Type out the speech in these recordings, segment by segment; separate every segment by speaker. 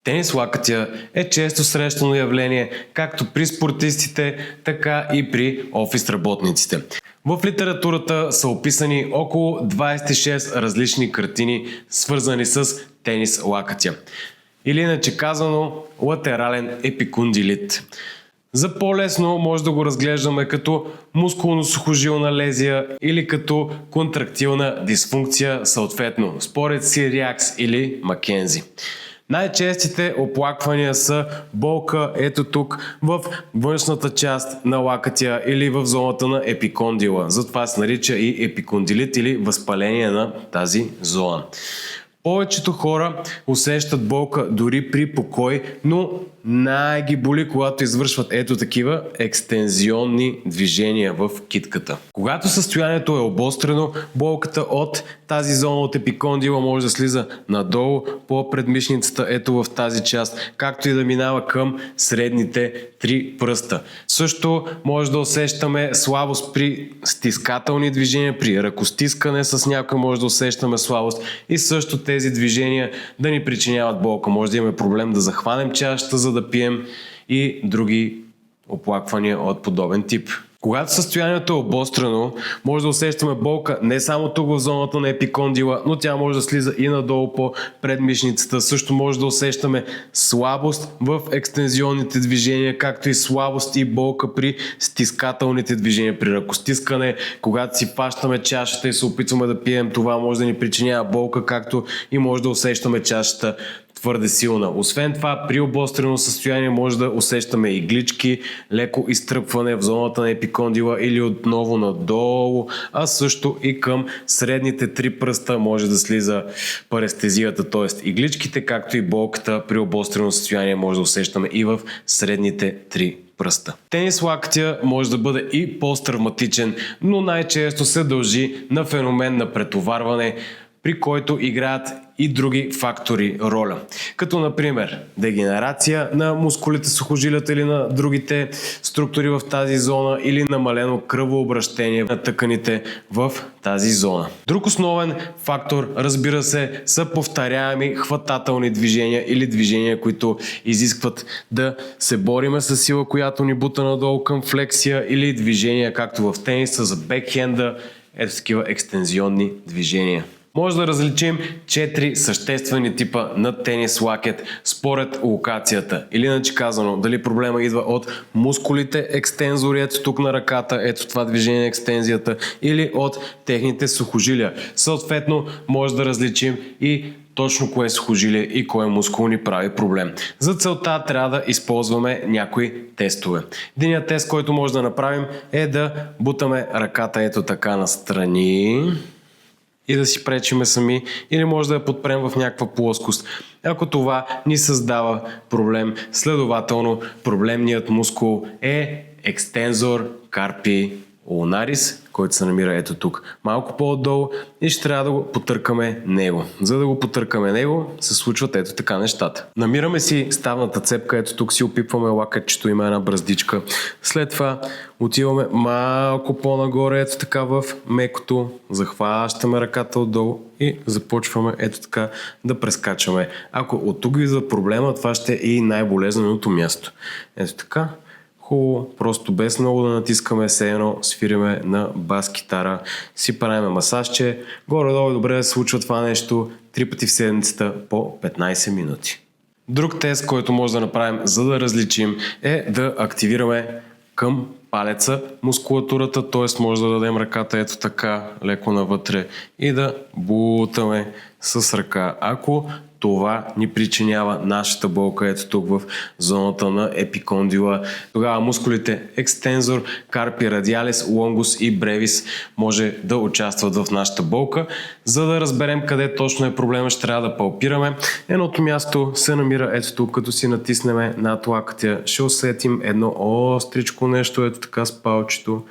Speaker 1: Тенис лакътя е често срещано явление както при спортистите, така и при офис работниците. В литературата са описани около 26 различни картини, свързани с тенис лакътя. Или иначе казано латерален епикондилит. За по-лесно може да го разглеждаме като мускулно-сухожилна лезия или като контрактилна дисфункция, съответно според Сириакс или Макензи. Най-честите оплаквания са болка ето тук в външната част на лакътя или в зоната на епикондила. Затова се нарича и епикондилит или възпаление на тази зона. Повечето хора усещат болка дори при покой, но най-ги боли, когато извършват ето такива екстензионни движения в китката. Когато състоянието е обострено, болката от тази зона от епикондила може да слиза надолу по предмишницата, ето в тази част, както и да минава към средните три пръста. Също може да усещаме слабост при стискателни движения, при ръкостискане с някой може да усещаме слабост и също тези движения да ни причиняват болка. Може да имаме проблем да захванем чашата, за да пием и други оплаквания от подобен тип. Когато състоянието е обострено, може да усещаме болка не само тук в зоната на епикондила, но тя може да слиза и надолу по предмишницата. Също може да усещаме слабост в екстензионните движения, както и слабост и болка при стискателните движения, при ръкостискане. Когато си фащаме чашата и се опитваме да пием, това може да ни причинява болка, както и може да усещаме чашата твърде силна. Освен това, при обострено състояние може да усещаме иглички, леко изтръпване в зоната на епикондила или отново надолу, а също и към средните три пръста може да слиза парестезията, т.е. игличките, както и болката при обострено състояние може да усещаме и в средните три пръста. Тенис лактия може да бъде и посттравматичен, но най-често се дължи на феномен на претоварване, при който играят и други фактори роля. Като например дегенерация на мускулите, сухожилията или на другите структури в тази зона или намалено кръвообращение на тъканите в тази зона. Друг основен фактор, разбира се, са повторяеми хватателни движения или движения, които изискват да се бориме с сила, която ни бута надолу към флексия, или движения, както в тениса за бекхенда, ето такива екстензионни движения. Може да различим 4 съществени типа на тенис лакет според локацията. Или иначе казано, дали проблема идва от мускулите екстензори, ето тук на ръката, ето това движение екстензията, или от техните сухожилия. Съответно, може да различим и точно кое сухожилие и кое мускул ни прави проблем. За целта трябва да използваме някои тестове. Единият тест, който може да направим, е да бутаме ръката ето така настрани и да си пречиме сами, или може да я подпрем в някаква плоскост. Ако това ни създава проблем, следователно проблемният мускул е екстензор карпи улнарис, който се намира ето тук малко по-отдолу и ще трябва да го потъркаме него. За да го потъркаме него се случват ето така нещата. Намираме си ставната цепка, ето тук си опипваме лакътчето, има една бръздичка. След това отиваме малко по-нагоре, ето така в мекото, захващаме ръката отдолу и започваме ето така да прескачаме. Ако от тук идва проблема, това ще е и най-болезненото място. Ето така. Хубаво, просто без много да натискаме, все едно свириме на бас-китара, си правим масажче, горе-долу добре да се случва това нещо 3 пъти в седмицата по 15 минути. Друг тест, който може да направим, за да различим, е да активираме към палеца мускулатурата, т.е. може да дадем ръката ето така леко навътре и да бутаме с ръка. Ако това ни причинява нашата болка ето тук в зоната на епикондила, тогава мускулите екстензор, карпи радиалис, лонгус и бревис може да участват в нашата болка. За да разберем къде точно е проблема, ще трябва да палпираме. Едното място се намира ето тук, като си натиснем над лакътя, ще усетим едно остричко нещо ето така с палчето.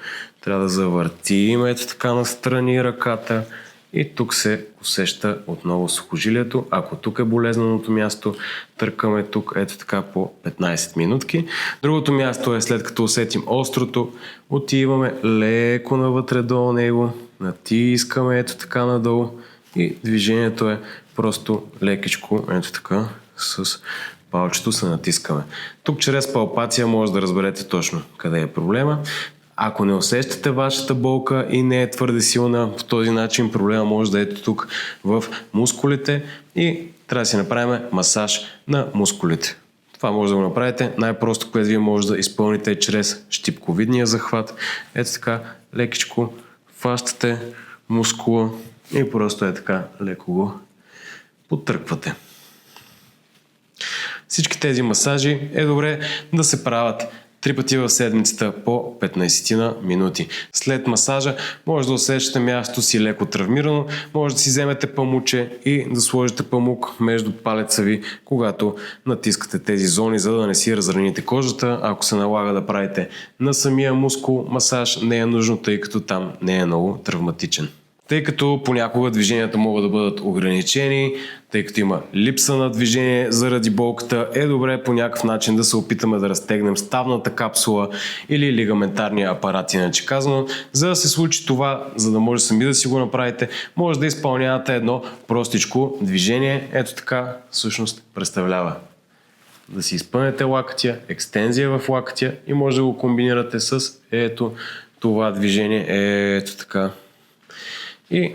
Speaker 1: Трябва да завъртим ето така настрани ръката. И тук се усеща отново сухожилието. Ако тук е болезненото място, търкаме тук ето така по 15 минутки. Другото място е след като усетим острото, отиваме леко навътре до него, натискаме ето така надолу и движението е просто лекичко ето така с палчето се натискаме. Тук чрез палпация може да разберете точно къде е проблема. Ако не усещате вашата болка и не е твърде силна, по този начин проблема може да е тук в мускулите и трябва да си направим масаж на мускулите. Това може да го направите най-просто, което вие може да изпълните чрез щипковидния захват. Ето така, лекичко фащате мускула и просто е така леко го потърквате. Всички тези масажи е добре да се правят 3 пъти в седмицата по 15 на минути. След масажа може да усещате мястото си леко травмирано, може да си вземете памуче и да сложите памук между палеца ви, когато натискате тези зони, за да не си разраните кожата. Ако се налага да правите на самия мускул масаж, не е нужно, тъй като там не е много травматичен. Тъй като понякога движенията могат да бъдат ограничени, тъй като има липса на движение заради болката, е добре по някакъв начин да се опитаме да разтегнем ставната капсула или лигаментарния апарат, иначе казано. За да се случи това, за да може сами да си го направите, може да изпълнявате едно простичко движение. Ето така всъщност представлява. Да си изпълнете лактия, екстензия в лактия и може да го комбинирате с ето това движение, ето така. И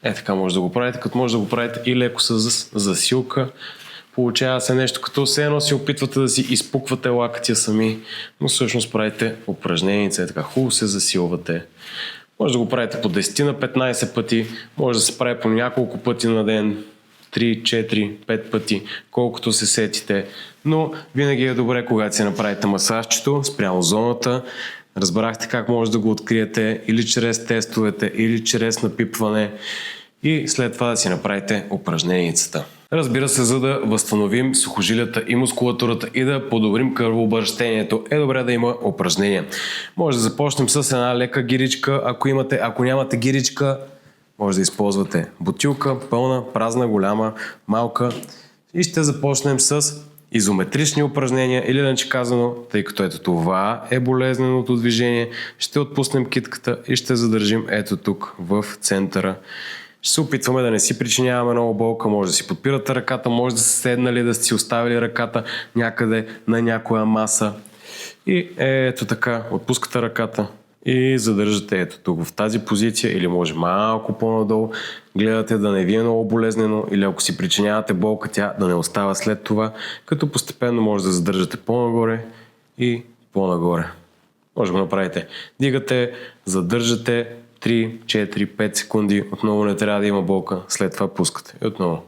Speaker 1: така може да го правите, като може да го правите и леко с засилка. Получава се нещо като все едно си опитвате да си изпуквате лактия сами, но всъщност правите упражненица, така хубаво се засилвате. Може да го правите по 10 на 15 пъти, може да се прави по няколко пъти на ден, 3, 4, 5 пъти, колкото се сетите, но винаги е добре, когато си направите масажчето спрямо зоната. Разбрахте как може да го откриете или чрез тестовете, или чрез напипване и след това да си направите упражненията. Разбира се, за да възстановим сухожилията и мускулатурата и да подобрим кръвообращението, е добре да има упражнения. Може да започнем с една лека гиричка, ако нямате гиричка, може да използвате бутилка, пълна, празна, голяма, малка и ще започнем с изометрични упражнения или иначе казано, тъй като ето това е болезненото движение, ще отпуснем китката и ще задържим ето тук в центъра. Ще се опитваме да не си причиняваме много болка, може да си подпирате ръката, може да сте седнали, да сте си оставили ръката някъде на някоя маса и ето така, отпускате ръката и задържате ето тук в тази позиция или може малко по-надолу. Гледате да не ви е много болезнено или ако си причинявате болка, тя да не остава след това, като постепенно може да задържате по-нагоре и по-нагоре. Може да го направите. Дигате, задържате 3, 4, 5 секунди, отново не трябва да има болка, след това пускате. И отново.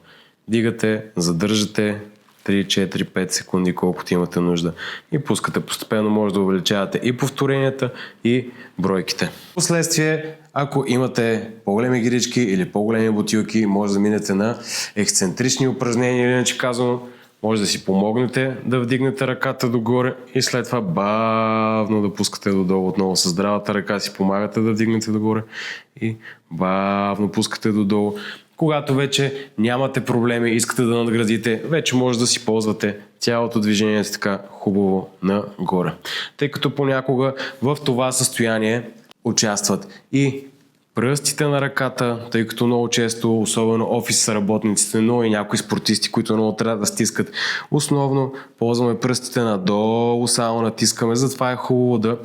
Speaker 1: Дигате, задържате 3, 4, 5 секунди, колкото имате нужда и пускате. Постепенно може да увеличавате и повторенията, и бройките. Последствие, ако имате по-големи гирички или по-големи бутилки, може да минете на ексцентрични упражнения, или иначе казано, може да си помогнете да вдигнете ръката догоре и след това бавно да пускате додолу. Отново с здравата ръка си помагате да вдигнете догоре и бавно пускате додолу. Когато вече нямате проблеми, искате да надградите, вече може да си ползвате цялото движение си така хубаво нагоре. Тъй като понякога в това състояние участват и пръстите на ръката, тъй като много често, особено офис работниците, но и някои спортисти, които много трябва да стискат. Основно ползваме пръстите надолу, само натискаме, затова е хубаво да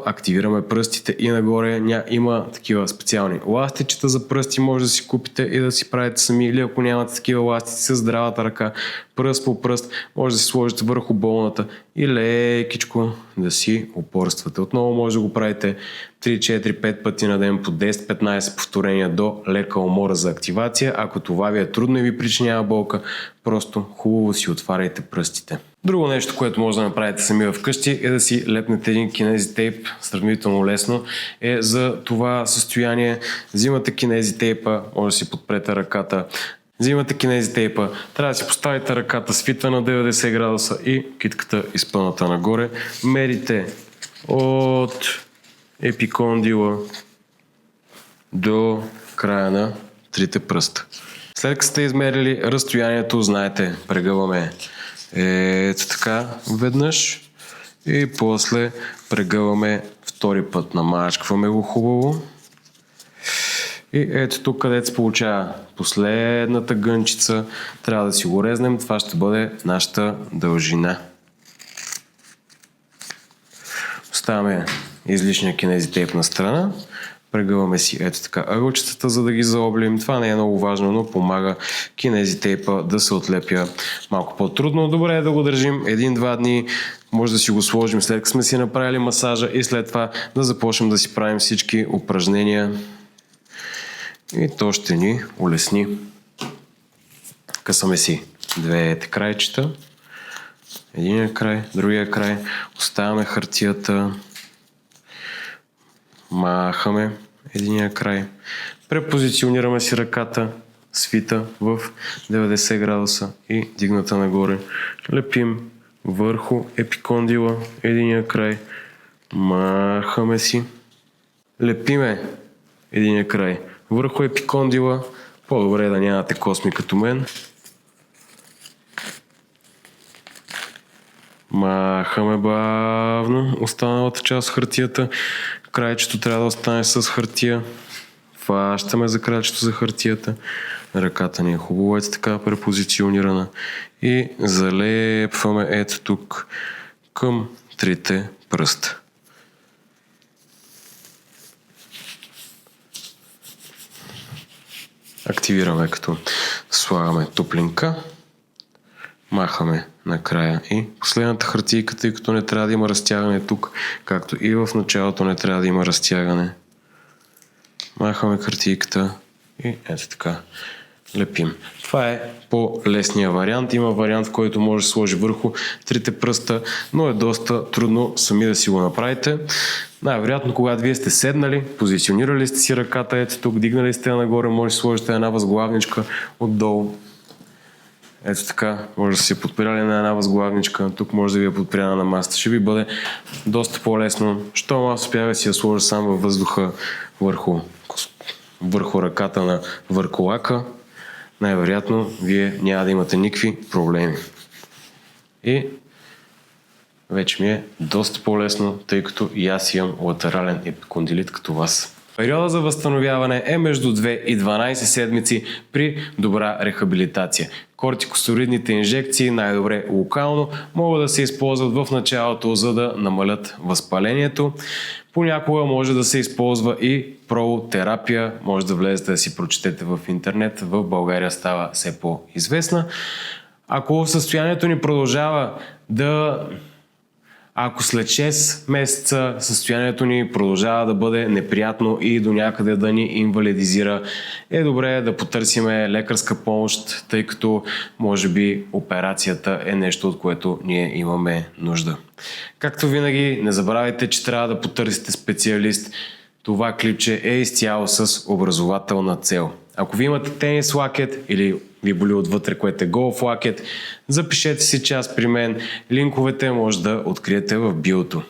Speaker 1: активираме пръстите и нагоре. Има такива специални ластичета за пръсти, може да си купите и да си правите сами, или ако нямате такива ластици с здравата ръка, пръст по пръст, може да си сложите върху болната и лекичко да си упорствате. Отново може да го правите 3, 4, 5 пъти на ден по 10-15 повторения до лека умора за активация. Ако това ви е трудно и ви причинява болка, просто хубаво си отваряйте пръстите. Друго нещо, което може да направите сами вкъщи, е да си лепнете един кинези тейп, сравнително лесно е за това състояние. Взимате кинези тейпа, може да си подпрете ръката. Взимате кинези тейпа, трябва да си поставите ръката свита на 90 градуса и китката изпъната нагоре. Мерите от епикондила до края на трите пръста. След като сте измерили разстоянието, знаете, прегъваме ето така веднъж и после прегъваме втори път, намачкваме го хубаво И ето тук, където се получава последната гънчица, трябва да си го резнем. Това ще бъде нашата дължина. Оставяме излишния кинези тейп на страна. Прегъваме си ето така ъгълчетата, за да ги заоблим. Това не е много важно, но помага кинези тейпа да се отлепя малко по-трудно. Добре е да го държим 1-2 дни. Може да си го сложим след като сме си направили масажа и след това да започнем да си правим всички упражнения. И то ще ни улесни. Късаме си двете крайчета. Единия край, другия край. Оставяме хартията. Махаме единия край. Препозиционираме си ръката, свита в 90 градуса и дигната нагоре. Лепим върху епикондила единия край. Махаме си. Лепиме единия край върху епикондила. По-добре е да нямате косми като мен. Махаме бавно останалата част от хартията. Крайчето трябва да остане с хартия. Фащаме за крайчето за хартията. Ръката ни е хубаво, ето така препозиционирана. И залепваме ето тук към трите пръста. Активираме като слагаме топлинка. Махаме накрая и последната хартийка, тъй като не трябва да има разтягане тук, както и в началото не трябва да има разтягане. Махаме хартийката и ето така лепим. Това е по-лесния вариант. Има вариант, в който може да се сложи върху трите пръста, но е доста трудно сами да си го направите. Най-вероятно, когато вие сте седнали, позиционирали сте си ръката, ето тук, дигнали сте нагоре, може да сложите една възглавничка отдолу. Ето така, може да си подпирали на една възглавничка, тук може да ви е подпирана на масата. Ще ви бъде доста по-лесно. Щом аз успях да си я сложа сам във въздуха върху ръката на върколака, най-вероятно вие няма да имате никакви проблеми. И вече ми е доста по-лесно, тъй като и аз имам латерален епикондилит като вас. Периода за възстановяване е между 2 и 12 седмици при добра рехабилитация. Кортикостероидните инжекции, най-добре локално, могат да се използват в началото, за да намалят възпалението. Понякога може да се използва и пролотерапия, може да влезете да си прочетете в интернет, в България става все по-известна. Ако състоянието ни продължава Ако след 6 месеца състоянието ни продължава да бъде неприятно и до някъде да ни инвалидизира, е добре да потърсиме лекарска помощ, тъй като може би операцията е нещо, от което ние имаме нужда. Както винаги, не забравяйте, че трябва да потърсите специалист. Това клипче е изцяло с образователна цел. Ако ви имате тенис лакет или ви боли отвътре, което е голф лакет, запишете си час при мен. Линковете може да откриете в биото.